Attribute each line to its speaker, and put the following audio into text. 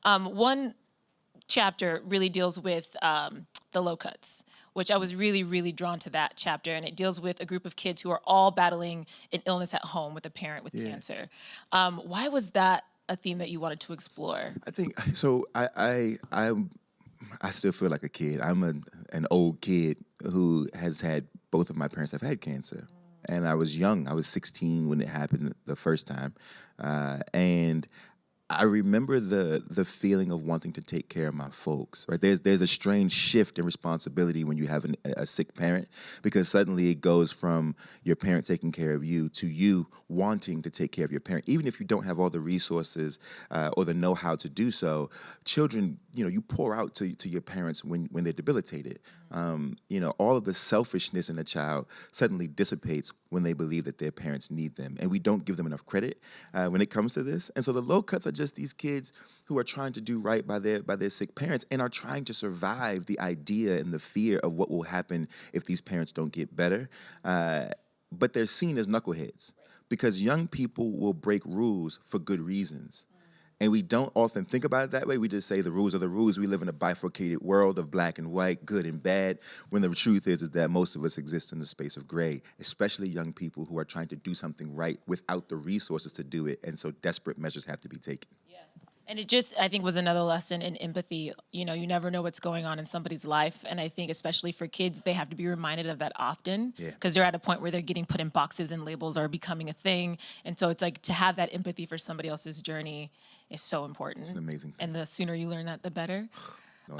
Speaker 1: One chapter really deals with the low cuts, which I was really, really drawn to that chapter. And it deals with a group of kids who are all battling an illness at home with a parent with
Speaker 2: Yeah.
Speaker 1: cancer. Why was that a theme that you wanted to explore?
Speaker 2: I think so. I still feel like a kid. I'm an old kid who has had both of my parents have had cancer, and I was young. I was 16 when it happened the first time, and I remember the feeling of wanting to take care of my folks. Right, there's a strange shift in responsibility when you have a sick parent, because suddenly it goes from your parent taking care of you to you wanting to take care of your parent, even if you don't have all the resources or the know-how to do so. Children, you pour out to your parents when they're debilitated. All of the selfishness in a child suddenly dissipates when they believe that their parents need them, and we don't give them enough credit when it comes to this. And so the low cuts are just these kids who are trying to do right by their sick parents and are trying to survive the idea and the fear of what will happen if these parents don't get better. But they're seen as knuckleheads because young people will break rules for good reasons. And we don't often think about it that way. We just say the rules are the rules. We live in a bifurcated world of black and white, good and bad, when the truth is that most of us exist in the space of gray, especially young people who are trying to do something right without the resources to do it. And so desperate measures have to be taken.
Speaker 1: And it just, I think, was another lesson in empathy. You never know what's going on in somebody's life. And I think, especially for kids, they have to be reminded of that often
Speaker 2: Yeah.
Speaker 1: because they're at a point where they're getting put in boxes and labels are becoming a thing. And so it's like to have that empathy for somebody else's journey is so important.
Speaker 2: It's an amazing thing.
Speaker 1: And the sooner you learn that, the better.
Speaker 2: No